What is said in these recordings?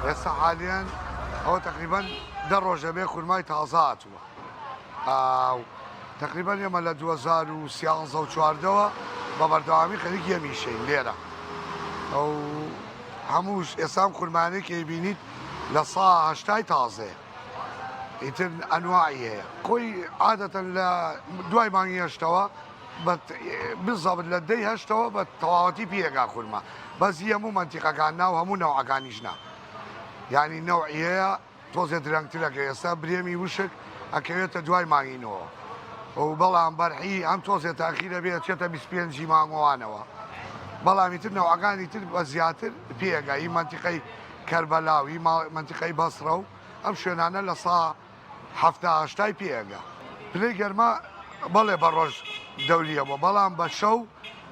ئێستا حالیان ئەوە تقریبان دە ڕۆژە بێ خورمای تازاتوە تقریبان ئێمە لە 2013 بە بەردەوامی خەریکی ئەمیشەین لێرە ئەو هەمووش ئێسام خورمانەی کە بینیت لە 180 تازەیە ئیتر ئەنواعی هەیە خۆی عادەتەن لە دوای مانگی هەشتەوە بالضبط لە دەی هەشتەوە بە تەواوەتی پێگا خورما بەزی هەموو منتیقەکان نا و هەموو نەوعەکانیش نا یعنی نەوعی هەیە تۆزێ درەنگترەکە ئێستا برێمی وشک ئەکەوێتە دوای مانگینەوە و بەڵام بەرحی ئەم تۆزێت تاخیرە بێت چێتە 25 مانگوانەوە بەڵامی تر نەوعەکانی تر بە زیاتر پێگایی منتیقەی کەربەلاوی منتیقەی بەسرە و ئەم شوێنانە لە 170 پێگا پلەی گەرما بەڵێ بە ڕۆژ دەولیە بوو بەڵام بە شەو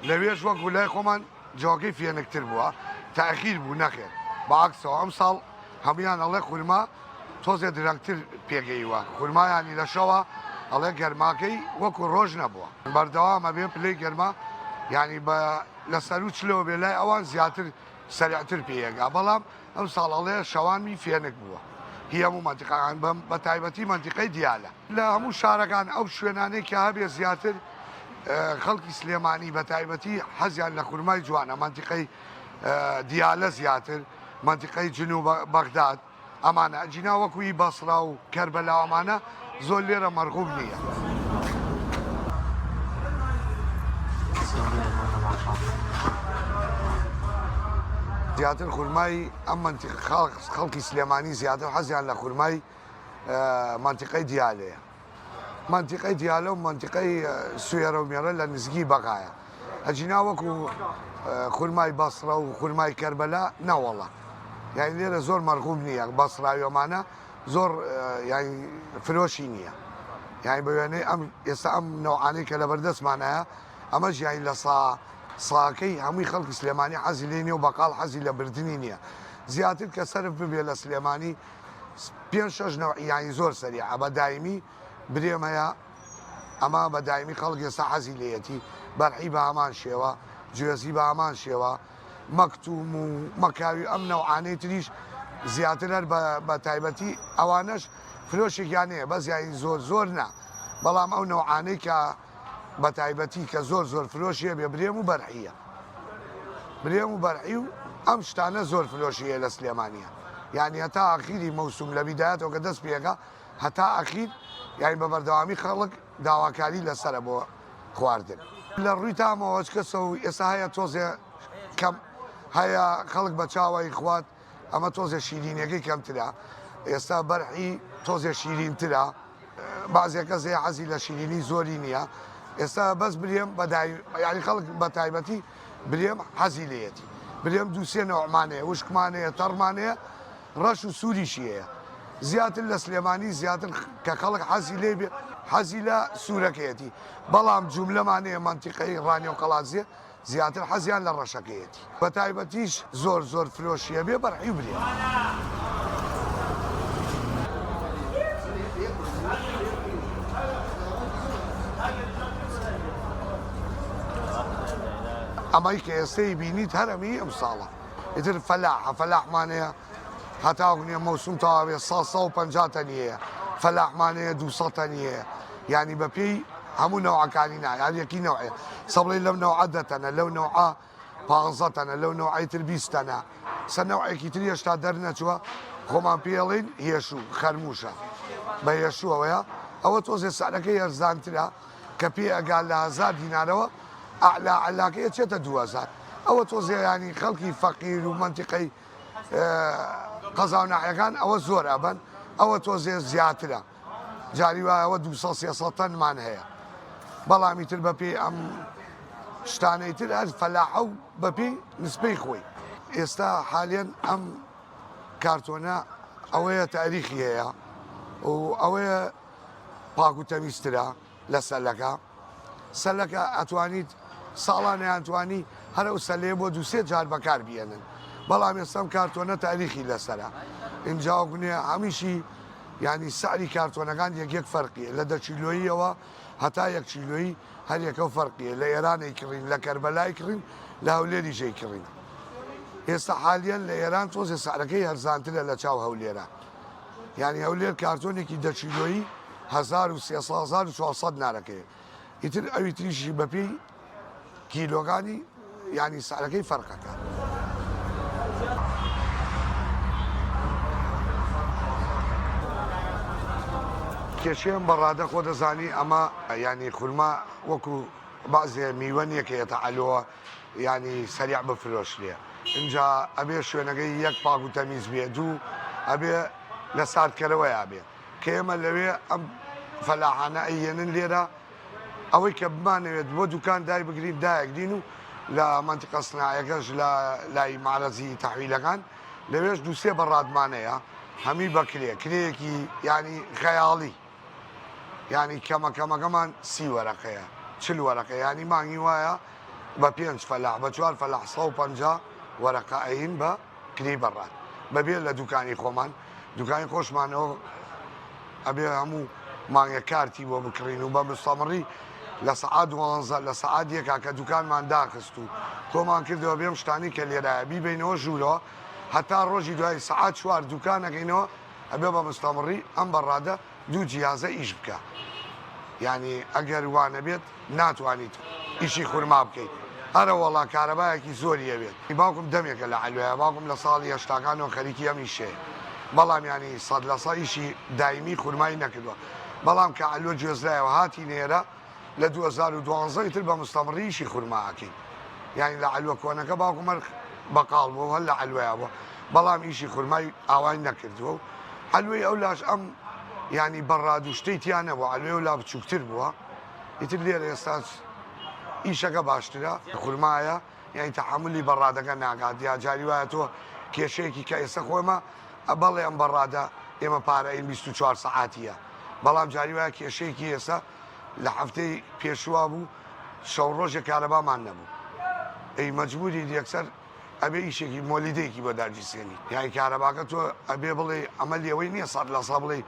لەوێش وەک ولای خۆمان جۆگەی فێنکتر بووە تاخیر بوو نەخێت بەعکسەوە ئەم ساڵ هەمویان ئەڵێ خورما تۆزێ درەنگتر پێگەیوە خورمایانی لە شەوە ئەڵێ گەرماکەی وەکو ڕۆژ نەبووە بەردەوامە بێ پلەی گەرما ینی لە سەر و چلەوە بێ لای ئەوان زیاتر سەریعتر پێگا بەڵام ئەم ساڵ ئەڵێ شەوانمی فێنک بووە هی هەموو منتیقەکان بە تایبەتی منتیقەی دیالە لە هەموو شارەکان ئەو شوێنانەی کە هەبێ زیاتر خەڵکی سلێمانی بە تایبەتی حەزیان لە خورمای جوانە منتیقەی دیالە زیاتر منتیقەی جنوب بەغداد ئەمانە ئەجینا وەکوی بەسرا و کەربەلا ئەمانە زۆر لێرە مەرغوب نییە زیاتر خورمای ئەم خەڵکی سلێمانی زیاتر حەزیان لە خورمای منتیقەی دیالەیە منتیقەی دیالە و منتیقەی سوێرە و مێرە لە نزیکی بەقایە ئەجینا وەکو خورمای بەسرە و خورمای کەربەلا نەوەڵە یعنی لێرە زۆر مەرغوب نییە بەسراویەمانە زۆر فرۆشی نییە یعنی بە وێنەی ئێستا ئەم نەوعانەی کە لە بەردەستمانەیە ئەمە ژیانی لە ساکەی هەمووی خەڵکی سلێمانی حەزی لێ نیە و بەقاڵ حەزی لە بردننی نییە زیاتر کە سەرف ببێ لە سلێمانی 5-6 نەوعیانی زۆر سەریعە بە دایمی برێم هەیە ئەمە بە دایمی خەڵک ئێستا حەزی لێیەتی بەرحی بە هەمان شێوە گوێزی بە هەمان شێوە مەکتوم و مەکاوی ئەم نەوعانەی تریش زیاتر هەر بە تایبەتی ئەوانەش فرۆشێکیان هەیە بەس یانی زۆر نا بەڵام ئەو نەوعانەی کە بە تایبەتی کە زۆر فرۆشیە بێ برێم و بەرحیە برێم و بەرحی و ئەم شتانە زۆر فرۆشیە لە سلێمانیە یعنی هەتا ئاخیری مەوسوم لە بیدایەتەوە کە دەست پێگا هەتا ئاخیر یعنی بە بەردەوامی خەڵک داواکاری لەسرە بۆ خواردن لە ڕووی تامەوە کەسە و ئێستا هەیە تۆزێ کەم هەیە خەڵک بە چاوای خوات ئەمە تۆزێ شیرینەکەی کەمترە ئێستا بەرحی تۆزێ شیرینترە بازێک کەس هەیە حەزی لە شیرینی زۆری نییە ئێستا بەس برێم ینی خەڵک بە تایبەتی برێم حەزی لێتی برێم دووسێ نەوعمانەیە وشکمانەیە تەڕمانەیە ڕەش و سووریشی هەیە زیاتر لە سلێمانی زیاتر کە خەڵک حەزی لێ بێ حەزی لە سوورەکەیەتی بەڵام جوملەمانەیە منتیقەی ڕانی و قەڵازیە زیاتر حەزیان لە ڕەشەکەیەتی بە تایبەتیش زۆر فرۆشیە بێ بەرحی برێ ئەمەی کە ئێستای بینیت هەرەمی ئەم ساڵە ئیتر فەلاحمانەیە هەتاوگنیە مەوسوم تەواوێ 150 تەنیەیە فەلاحمانەیە 200 تەنیەیە ینی بە پێی هەموو نەوعەکانی نا یەکی نەوعێ سەڵی لەم نەوعە 10 تەنە لەو نەوعە 15 تەنە لەو نەوعی تر 20 تەنە سەر نەوعێکی تر هێشتا دەرنەچووە خۆمان پێڵین هێشوو خەرموشە بە هێشووەوەیە ئەوە تۆزێ سەرەکەی هەرزانترە کە پێ ئەگال لە 1000 دینارەوە علاکەیە چێتە 2000 ئەوە تۆزێ ینی خەڵکی فەقیر و منتیقەی قەزا و ناحیەکان ئەوە زۆر ئەبن ئەوە تۆزێ زیاترە جاری وایەوە 200-300 تەنمان هەیە بەڵامی تر بە پێی ئەم شتانەی تر هەر فەلاحە و بە پێی نسبەی خۆی ئێستا حالیان ئەم کارتۆنە ئەوەیە تاریخی هەیە و ئەوەیە پاک و تەمیزترە لە سەلەکە ئەتوانیت ساڵانیان توانی هەرە و سەلێ بۆ 2-3 جار بەکار بێنن بەڵام ئێستام کارتۆنە تاریخی لەسرە اینجا گونێ هەمیشی ینی سعری کارتۆنەکان یەکێک فەرقیە لە 10 کیلۆییەوە هەتا 1 کیلۆیی هەر یەکە و فەرقیە لە ئێرانەی کڕین لە کەربەلای کڕین لە هەولێری ژەی کڕین ئێستا حالیان لە ئێران تۆزێ سعرەکەی هەرزانترە لە چاو هەولێرە. یعنی هەولێر کارتۆنێکی 10 کیلۆیی 1300 نارەکەی. ئیتر ئەوی تریشی بەپێی کیلۆگانی یعنی سعرەکەی فەرقەکە. کێشەیەم بەڕادە خۆ دەزانی ئەمە ینی خورما وەکو بازێ میوەنیەکەیەتە ئەلۆوە ینی سەریع بفرۆش لێ. اینجا ئەبێ شوێنەکەی یەک پاک و تەمیز بێ، دوو ئەبێ لە ساردکەرەوەیە بێ کە ئێمە لەوێ ئەم فەلاحانە ئەیێنن لێرە ئەوەی کە بمانەوێت بۆ دوکان دای بگرین دایەکدین و لە منتیقە سنایەکەش لە لای مارەزی تەحویلەکان لەوێش دووسێ بەڕادمانەیە هەمی بە کرێیەکی ینی خەیاڵی ینی کەمەکەمەکەمان 30 وەرەقەیە 40 وەرەقە ینی مانگی وایە بە 5 فەلاح بە 4 فەلاح 150 وەرەقە ئەین بە کری بەڕاد بەبێ لە دوکانی خۆمان دوکانی خۆشمانەوە ئەبێ هەموو مانگە کارتی بۆ بکڕین و بە مستەمڕی لە سەعات 12 لە سەعات یەکا کە دوکانمان داخست و تۆمان کردەوە بێم شتانی کە لێرایە بیبینەوە ژوورەوە هەتا ڕۆژی دوای سەعات 4 دوکانەکەینەوە ئەبێ بە مستەمڕی ئەم بەڕادە دوو جیازە ئیش بکە. یعنی ئەگەر وانە بێت ناتوانیت ئیشی خورما بکەیت. هەرە وەڵا کارەبایەکی زۆری ئەوێت. باوکم دەمێکە لە ئەلوێە باوکم لە ساڵی هەشتاکانەوە خەریکی ئەم ئیشەیە. بەڵام ینی 100% ئیشی دایمی خورمای نەکردووە. بەڵام کە ئەلوە گوێزرایەوە هاتی نێرە لە 2012 تر بە مستەمڕی ئیشی خورماکەین. یعنی لە ئەلوە کۆنەکە باوکم بەقاڵ بوو هەر لە ئەلوەیە بووە بەڵام ئیشی خورمای ئاوای نەکردووە و ئەلوەی ئەو لاش ئەم ینی بەڕاد و شتەی تیان نەبووە ئەلوێ و لا بچووکتر بووە. ئیتر لێرە ئێستا ئیشەکە باشترە خورمایە یعنی تەحملی بەڕادەکە ناکات یا جاری وایە تۆ کێشەیەکی کە ئێستا خۆمە بەڵێ ئەم بەڕادە ئێمە پارەین 24 سەعاتیە بەڵام جاری وایە کێشەیەکی ئێستا لە هەفتەی پێشوا بوو شەو ڕۆژێک کارەبامان نەبوو ئەی مەجبوری یەکسەر ئەبێ ئیشێکی مۆلیدەیەکی بۆ داگیرسێنی یانی کارەباکە تۆ ئەبێ بڵێ ئەمە لێوەی نییە 100% بڵێ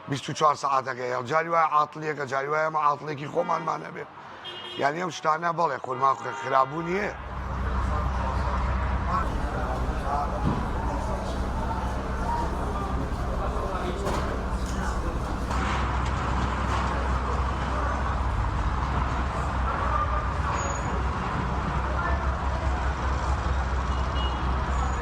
24 سەعاتەکە یا جاری وایە عاتڵیەکە جاری وایە ئەمە عاتڵێکی خۆمانمانە بێ یعنی ئەم شتانە بەڵێ خورما خراببوو نییە